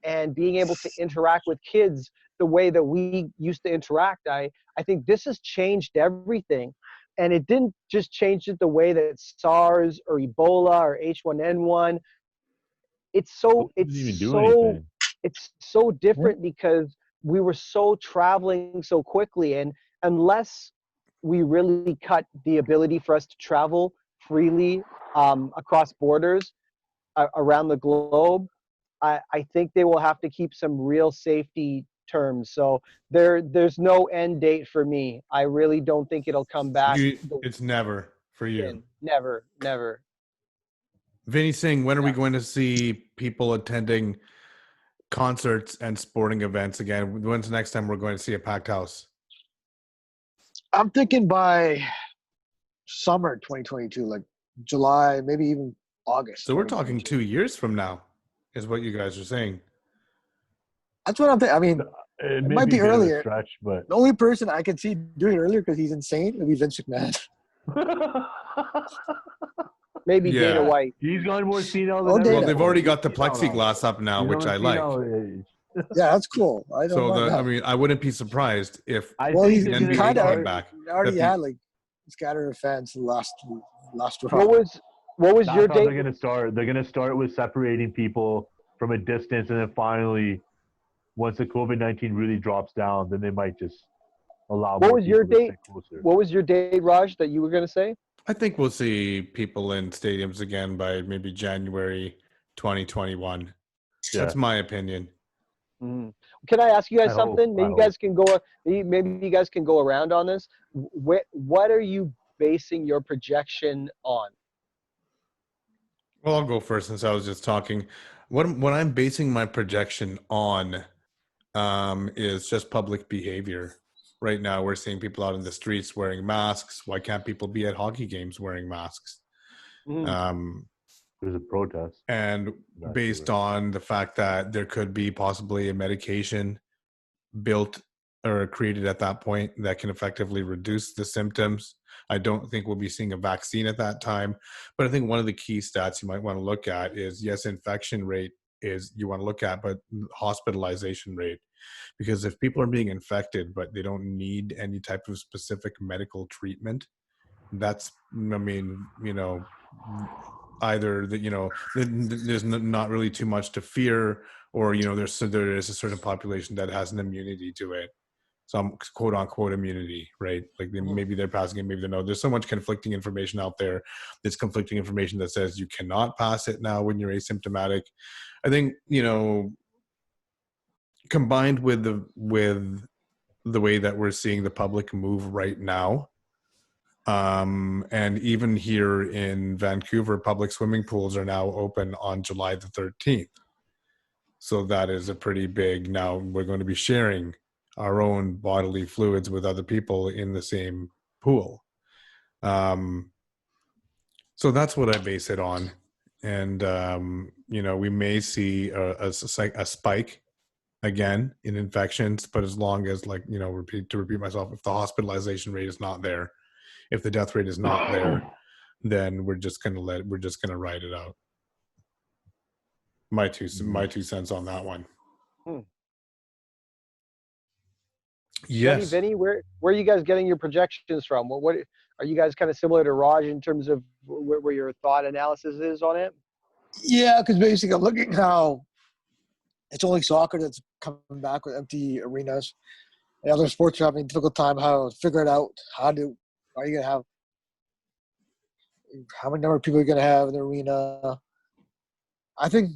and being able to interact with kids the way that we used to interact. I think this has changed everything. And it didn't just change it the way that SARS or Ebola or H1N1. It's so Didn't even do anything. it's so different because we were so traveling so quickly, and unless we really cut the ability for us to travel freely across borders around the globe, I think they will have to keep some real safety terms. So there's no end date for me. I really don't think it'll come back. It's never for you. Never, never. Vinny Singh, when are we going to see people attending concerts and sporting events again? When's the next time we're going to see a packed house? I'm thinking by summer 2022, like July, maybe even August. So we're talking 2022. 2 years from now, is what you guys are saying. That's what I'm thinking. I mean, It It may might be be a bit of a earlier. stretch, but The only person I could see doing it earlier because he's insane would be Vince McMahon. Maybe Dana Yeah. White. he's gone more senile Oh, than ever. Well, Dana. they've before. already He's got the senile now. plexiglass up now, He's which on I the like. senile age. Yeah, that's cool. I don't So mind that. I mean, I wouldn't be surprised if I Well, think he's they're the gonna NBA kind of came back. already that the- had like scatter of fans the last What round. was That's your how date? they're gonna start. They're gonna start with separating people from a distance, and then finally, once the COVID-19 really drops down, then they might just allow What more was your people to date? sit closer. What was your date, Raj, that you were going to say? I think we'll see people in stadiums again by maybe January 2021. Yeah, That's my opinion. Mm. Can I ask you guys I hope, something? Maybe I you guys can go. Maybe you guys can go around on this. What are you basing your projection on? Well, I'll go first since I was just talking. What I'm basing my projection on is just public behavior. Right now, we're seeing people out in the streets wearing masks. Why can't people be at hockey games wearing masks? Mhm. there's a protest. And based on the fact that there could be possibly a medication built or created at that point that can effectively reduce the symptoms. I don't think we'll be seeing a vaccine at that time. But I think one of the key stats you might want to look at is, yes, infection rate is you want to look at, but hospitalization rate. Because if people are being infected, but they don't need any type of specific medical treatment, that's, I mean, either that, there's not really too much to fear, or, there is a certain population that has an immunity to it. Some quote unquote immunity, right? Like maybe they're passing it, maybe they're no. There's so much conflicting information out there. There's conflicting information that says you cannot pass it now when you're asymptomatic. I think, combined with the way that we're seeing the public move right now, and even here in Vancouver, public swimming pools are now open on July the 13th. So that is a pretty big, now we're going to be sharing our own bodily fluids with other people in the same pool. So that's what I base it on. And, we may see a spike again in infections, but as long as, like, to repeat myself, if the hospitalization rate is not there, if the death rate is not there, then we're just going to ride it out. My two cents on that one. Yes. Vinny, where are you guys getting your projections from? What are you guys kind of similar to Raj in terms of where your thought analysis is on it? Yeah, because basically I'm looking how it's only soccer that's coming back with empty arenas. And other sports are having a difficult time how to figure it out. Are you gonna have how many number of people are gonna have in the arena? I think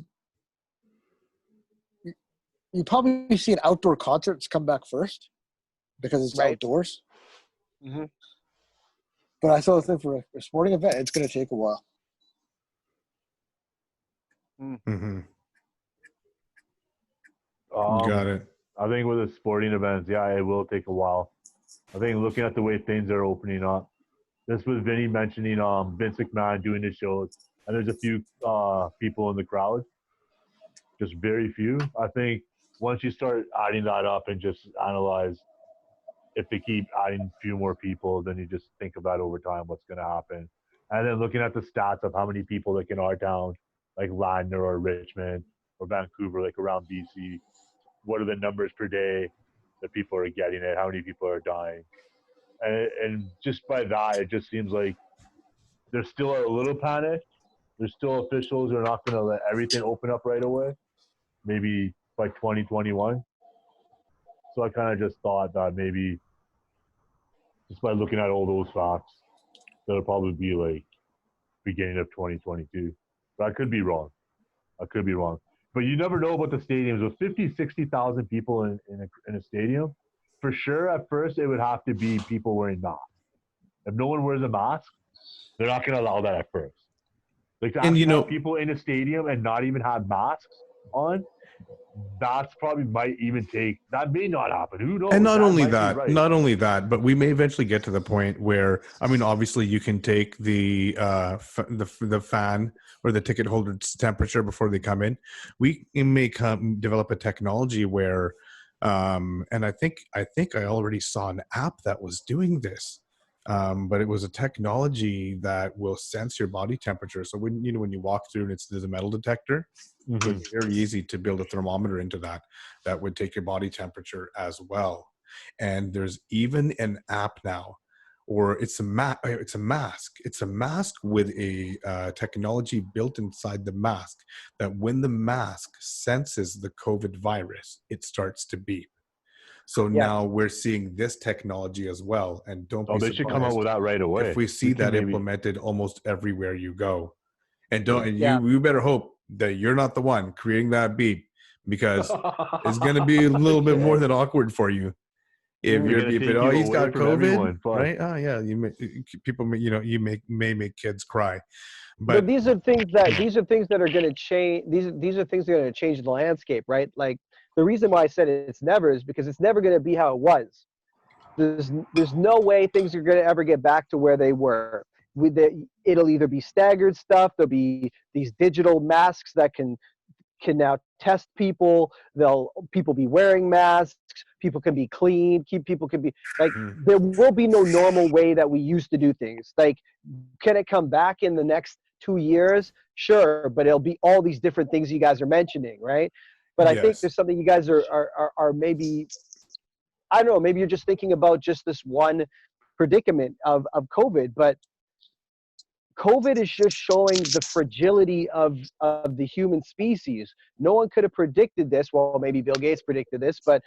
you probably see an outdoor concerts come back first because it's Right. outdoors. Mhm. But I still think for a sporting event, it's gonna take a while. Mm-hmm. Got it. I think with the sporting events, yeah, it will take a while. I think looking at the way things are opening up, this was Vinny mentioning Vince McMahon doing his shows, and there's a few people in the crowd, just very few. I think once you start adding that up and just analyze, if they keep adding a few more people, then you just think about over time what's going to happen. And then looking at the stats of how many people like in our town, like Ladner or Richmond or Vancouver, like around BC, what are the numbers per day that people are getting it? How many people are dying? And just by that, it just seems like there's still a little panic. There's still officials who are not going to let everything open up right away, maybe by 2021. So I kind of just thought that maybe just by looking at all those facts, that'll probably be like beginning of 2022. But I could be wrong. But you never know about the stadiums. With 50, 60,000 people in a stadium, for sure at first it would have to be people wearing masks. If no one wears a mask, they're not going to allow that at first. Like to actually have people in a stadium and not even have masks on, that's probably that may not happen. Who knows? And not only that, but we may eventually get to the point where, I mean, obviously you can take the fan or the ticket holder's temperature before they come in. We may develop a technology where And I think I already saw an app that was doing this. But it was a technology that will sense your body temperature. So when you walk through and there's a metal detector, it would be very easy to build a thermometer into that would take your body temperature as well. And there's even an app now, or it's a mask. It's a mask with a technology built inside the mask that when the mask senses the COVID virus, it starts to beep. So Yes. now we're seeing this technology as well, and don't be they should come out surprised with that right away. if we see can that maybe- implemented almost everywhere you go. And Yeah. you better hope that you're not the one creating that beep, because it's going to be a little bit more than awkward for you if They're you're gonna beeping. take Oh, you he's away got from COVID, everyone. Fuck. right? Oh, yeah. People may, may make kids cry, But but these are things that are going to change. These are things that are going to change the landscape, right? Like the reason why I said it's never is because it's never going to be how it was. There's no way things are going to ever get back to where they were. It'll either be staggered stuff. There'll be these digital masks that can now test people. People be wearing masks. People can be clean. People can be like, there will be no normal way that we used to do things. Like, can it come back in the next 2 years? Sure, but it'll be all these different things you guys are mentioning, right? But I think yes. there's something you guys are maybe, I don't know, maybe you're just thinking about just this one predicament of COVID, but COVID is just showing the fragility of the human species. No one could have predicted this. Well, maybe Bill Gates predicted this, but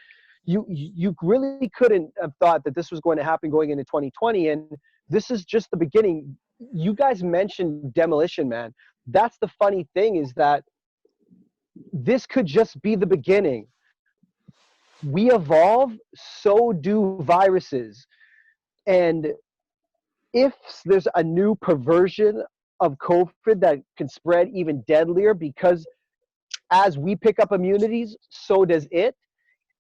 you really couldn't have thought that this was going to happen going into 2020. And this is just the beginning. You guys mentioned Demolition Man. That's the funny thing, is that this could just be the beginning. We evolve, so do viruses. And if there's a new perversion of COVID that can spread even deadlier, because as we pick up immunities, so does it.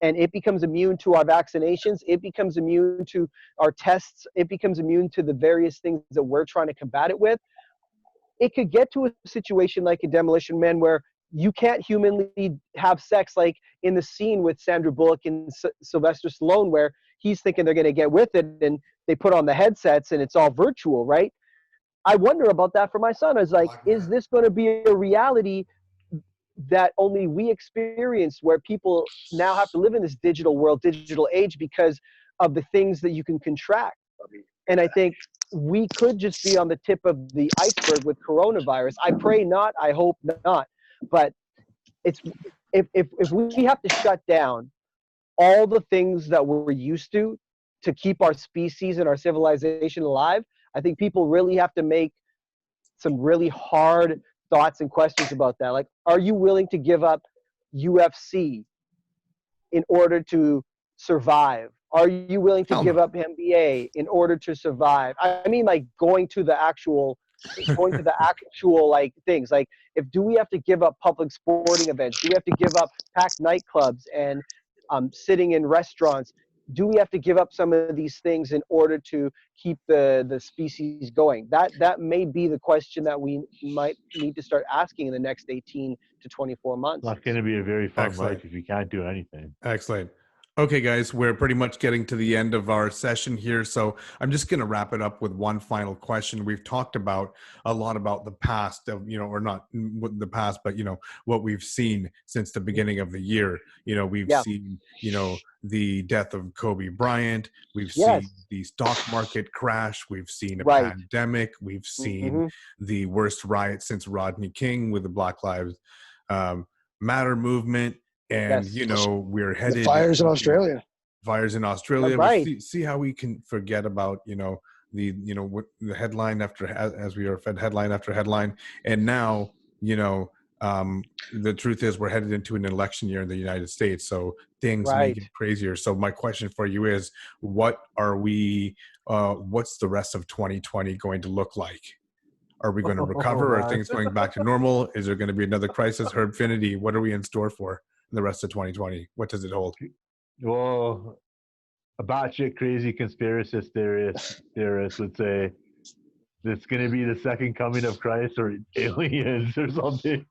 And it becomes immune to our vaccinations. It becomes immune to our tests. It becomes immune to the various things that we're trying to combat it with. It could get to a situation like a Demolition Man where you can't humanly have sex, like in the scene with Sandra Bullock and Sylvester Stallone, where he's thinking they're going to get with it and they put on the headsets and it's all virtual, right? I wonder about that for my son. I was like, is this going to be a reality that only we experience, where people now have to live in this digital world, digital age, because of the things that you can contract? And I think we could just be on the tip of the iceberg with coronavirus. I pray not. I hope not. But it's if we have to shut down all the things that we're used to keep our species and our civilization alive, I think people really have to make some really hard thoughts and questions about that. Like, are you willing to give up UFC in order to survive? Are you willing to give up NBA in order to survive? I mean, like going to the actual like things. Like, do we have to give up public sporting events? Do we have to give up packed nightclubs and sitting in restaurants? Do we have to give up some of these things in order to keep the species going? That may be the question that we might need to start asking in the next 18 to 24 months. It's not going to be a very fun Excellent. life if you can't do anything. Excellent. Okay, guys, we're pretty much getting to the end of our session here. So I'm just going to wrap it up with one final question. We've talked about a lot about the past of, or not the past, but, what we've seen since the beginning of the year. We've seen, the death of Kobe Bryant. We've seen the stock market crash. We've seen a pandemic. We've seen the worst riot since Rodney King with the Black Lives Matter movement. And we're headed the fires in Australia. Fires in Australia. Right. See how we can forget about the headline after, as we are fed headline after headline, and now the truth is we're headed into an election year in the United States, so things may get crazier. So my question for you is, what are we? What's the rest of 2020 going to look like? Are we going to recover? Are things going back to normal? Is there going to be another crisis? Herbfinity, what are we in store for in the rest of 2020? What does it hold? Well, a batshit crazy conspiracy theorist would say it's going to be the second coming of Christ or aliens or something.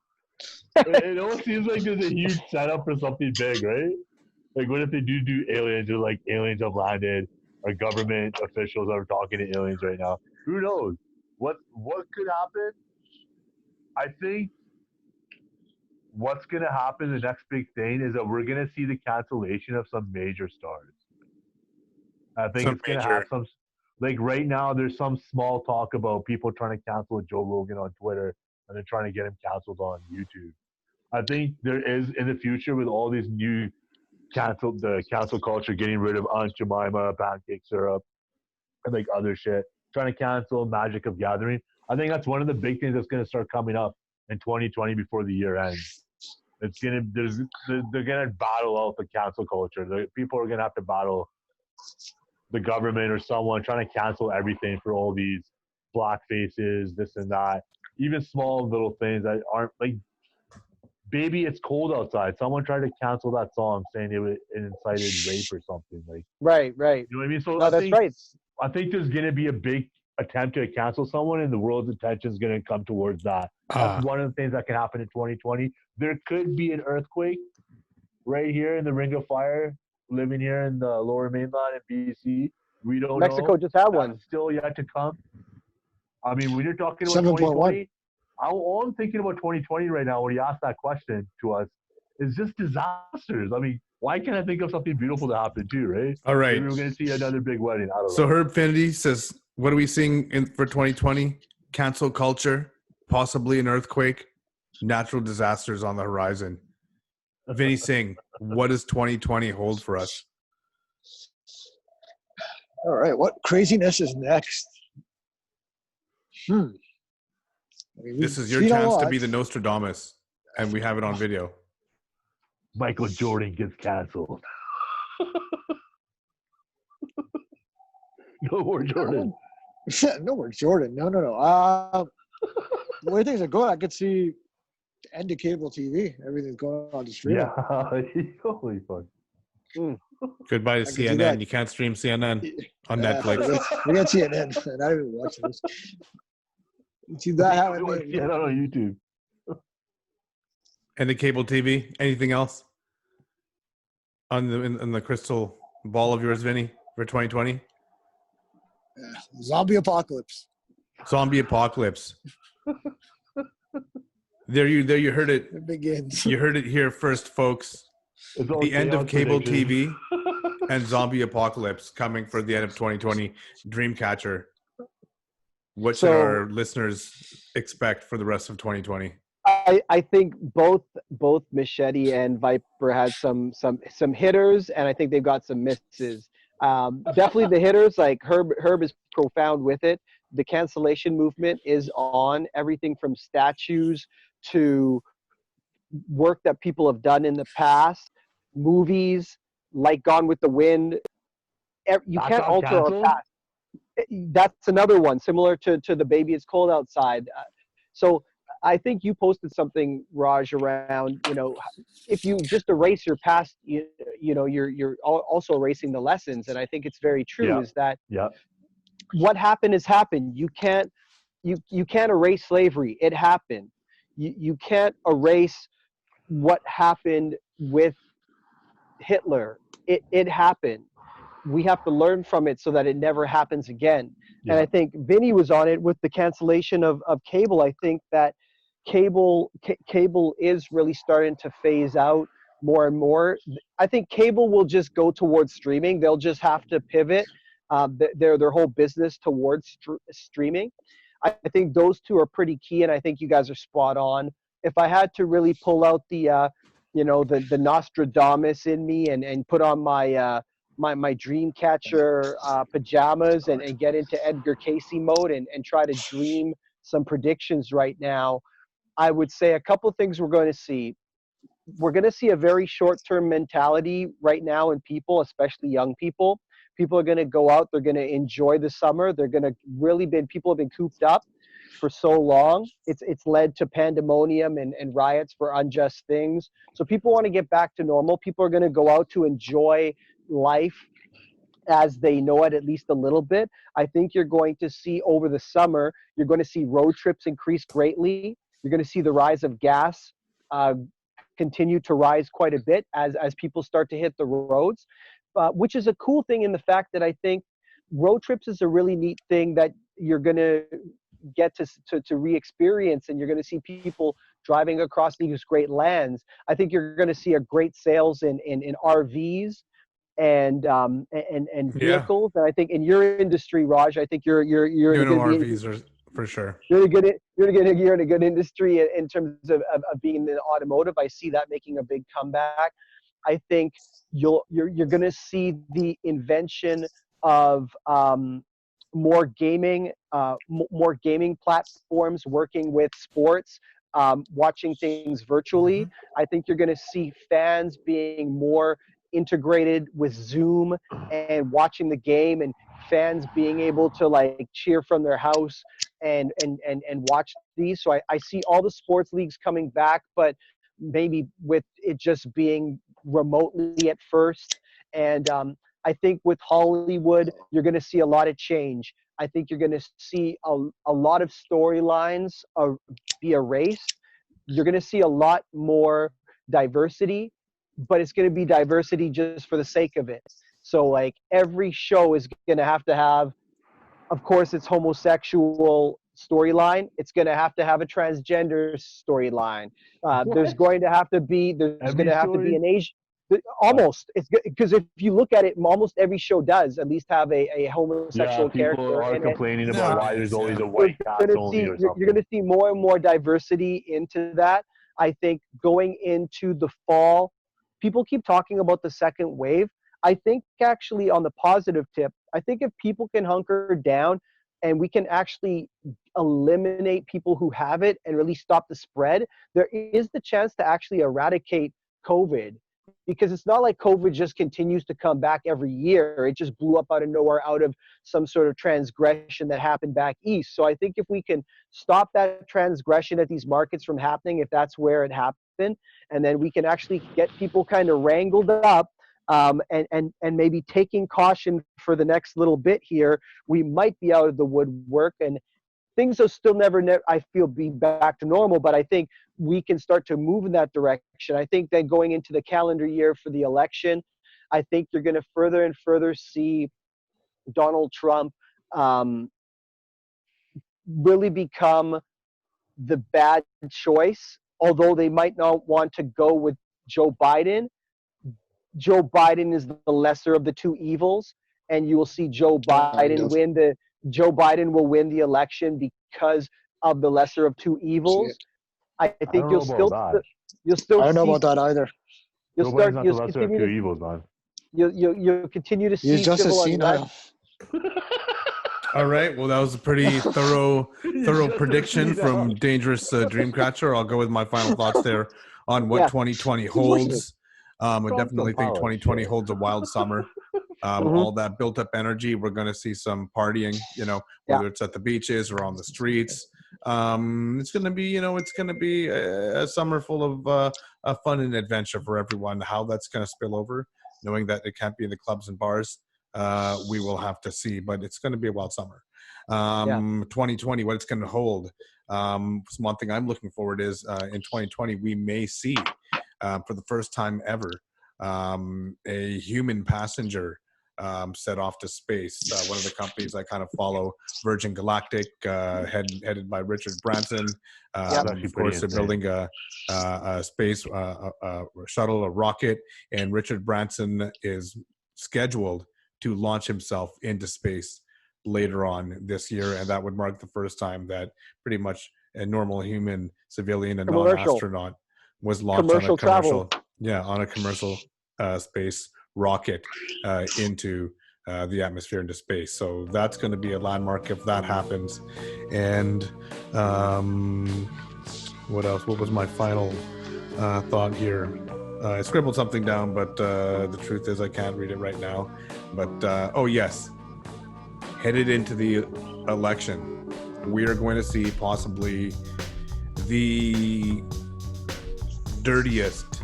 It almost seems like there's a huge setup for something big, right? Like, what if they do aliens, or like aliens have landed, or government officials are talking to aliens right now? Who knows? What could happen? I think what's gonna happen, the next big thing, is that we're gonna see the cancellation of some major stars. I think Some it's gonna have major. some, like right now, there's some small talk about people trying to cancel Joe Rogan on Twitter, and they're trying to get him canceled on YouTube. I think there is in the future, with all these new the cancel culture, getting rid of Aunt Jemima, pancake syrup, and like other shit, trying to cancel Magic of Gathering. I think that's one of the big things that's going to start coming up in 2020 before the year ends. It's gonna they're gonna battle out the cancel culture. People are gonna have to battle the government or someone trying to cancel everything for all these black faces, this and that. Even small little things that aren't like "Baby, It's Cold Outside." Someone tried to cancel that song, saying it incited rape or something. Like, Right. you know what I mean? So No, that's right. I think there's gonna be a big attempt to cancel someone, and the world's attention is gonna come towards that. That's one of the things that can happen in 2020. There could be an earthquake right here in the Ring of Fire, living here in the Lower Mainland in BC. We don't Mexico know. just had That's one. still yet to come. I mean, when you're talking about 7.1. 2020, all I'm thinking about 2020 right now, when you ask that question to us, is just disasters. I mean, why can't I think of something beautiful to happen too, right? All right. Maybe we're going to see another big wedding. I don't So know. Herbfinity says, what are we seeing for 2020? Cancel culture, possibly an earthquake, natural disasters on the horizon. Vinny Singh, what does 2020 hold for us? All right, what craziness is next? I mean, This we've is your seen a chance to lot. be the Nostradamus, and we have it on video. Michael Jordan gets canceled. No more Jordan. No more Jordan. No. The way things are going, I could see the end of cable TV. Everything's going on to streaming. Yeah, holy fuck. Goodbye to I can see that. CNN. You can't stream CNN on Netflix. Forget CNN. I don't even watch this. See that happening? Yeah, on YouTube. And the cable TV. Anything else on the crystal ball of yours, Vinny, for 2020? Zombie apocalypse. Zombie apocalypse. There you heard it. It begins. You heard it here first, folks. The end of cable TV and zombie apocalypse coming for the end of 2020. Dreamcatcher. What should our listeners expect for the rest of 2020? I think both Machete and Viper had some hitters, and I think they've got some misses. Definitely the hitters, like Herb is profound with it. The cancellation movement is on everything from statues to work that people have done in the past, movies like Gone with the Wind. You can't alter our past. That's another one similar to the Baby It's Cold Outside. So I think you posted something, Raj, around, if you just erase your past, you're also erasing the lessons. And I think it's very true is that what happened has happened. You can't erase slavery. It happened. You can't erase what happened with Hitler. It happened. We have to learn from it so that it never happens again. Yeah. And I think Vinny was on it with the cancellation of cable. I think that cable is really starting to phase out more and more. I think cable will just go towards streaming. They'll just have to pivot their whole business towards streaming. I think those two are pretty key, and I think you guys are spot on. If I had to really pull out the Nostradamus in me and put on my my Dreamcatcher pajamas and get into Edgar Casey mode and try to dream some predictions right now, I would say a couple of things we're going to see. We're going to see a very short-term mentality right now in people, especially young people. People are going to go out. They're going to enjoy the summer. They're going to people have been cooped up for so long. It's led to pandemonium and riots for unjust things. So people want to get back to normal. People are going to go out to enjoy life as they know it, at least a little bit. I think you're going to see over the summer, you're going to see road trips increase greatly. You're going to see the rise of gas continue to rise quite a bit as people start to hit the roads, which is a cool thing in the fact that I think road trips is a really neat thing that you're going to get to re-experience, and you're going to see people driving across these great lands. I think you're going to see a great sales in RVs and vehicles. And I think in your industry, Raj, I think you're going to be RVs are for sure. you're in a good industry in terms of being in the automotive. I see that making a big comeback. I think you're going to see the invention of more gaming platforms working with sports, watching things virtually. I think you're going to see fans being more integrated with Zoom and watching the game, and fans being able to like cheer from their house and watch these. So I see all the sports leagues coming back, but maybe with it just being remotely at first. And I think with Hollywood, you're going to see a lot of change. I think you're going to see a lot of storylines be erased. You're going to see a lot more diversity, but it's going to be diversity just for the sake of it. So like every show is going to have, of course, it's homosexual storyline. It's going to have a transgender storyline. There's going to have to be an Asian. Almost, it's because if you look at it, almost every show does at least have a homosexual character. People are complaining about why there's always a white cast only or something. You're going to see more and more diversity into that. I think going into the fall, people keep talking about the second wave. I think actually on the positive tip, I think if people can hunker down and we can actually eliminate people who have it and really stop the spread, there is the chance to actually eradicate COVID. Because it's not like COVID just continues to come back every year. It just blew up out of nowhere, out of some sort of transgression that happened back east. So I think if we can stop that transgression at these markets from happening, if that's where it happened, and then we can actually get people kind of wrangled up, and maybe taking caution for the next little bit here, we might be out of the woodwork, and things will still never, I feel, be back to normal, but I think we can start to move in that direction. I think then going into the calendar year for the election, I think you're going to further and further see Donald Trump really become the bad choice, although they might not want to go with Joe Biden. Joe Biden is the lesser of the two evils, and you will see Joe Biden will win the election because of the lesser of two evils. I think you'll still I don't know about that either. You'll continue to see He's just civil as senile. All right. Well, that was a pretty thorough prediction from Dangerous Dreamcatcher. I'll go with my final thoughts there on what 2020 holds. I definitely think 2020 holds a wild summer. All that built up energy. We're going to see some partying, whether it's at the beaches or on the streets. It's going to be, a summer full of fun and adventure for everyone. How that's going to spill over, knowing that it can't be in the clubs and bars, we will have to see. But it's going to be a wild summer. 2020, what it's going to hold. One thing I'm looking forward is in 2020 we may see for the first time ever a human passenger set off to space. One of the companies I kind of follow, Virgin Galactic, headed by Richard Branson. Of course, they're building a space shuttle, a rocket, and Richard Branson is scheduled to launch himself into space later on this year, and that would mark the first time that pretty much a normal human civilian and non-astronaut was launched on a commercial, on a commercial space rocket into the atmosphere, into space. So that's going to be a landmark if that happens. And what else? What was my final thought here? I scribbled something down, but the truth is I can't read it right now. But headed into the election, we are going to see possibly the dirtiest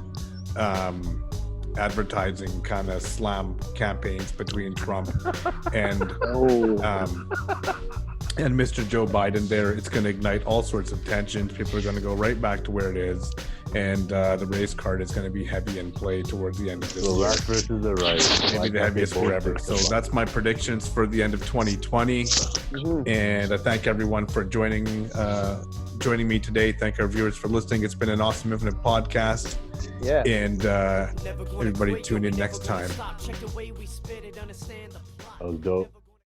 advertising kind of slam campaigns between Trump and Mr. Joe Biden there. It's going to ignite all sorts of tensions. People are going to go right back to where it is. and the race card is going to be heavy in play towards the end of this The year. left versus the right. Maybe the heaviest forever. So that's my predictions for the end of 2020. And I thank everyone for joining me today. Thank our viewers for listening. It's been an awesome Infinite podcast. Yeah. And everybody tune in next time. That was dope.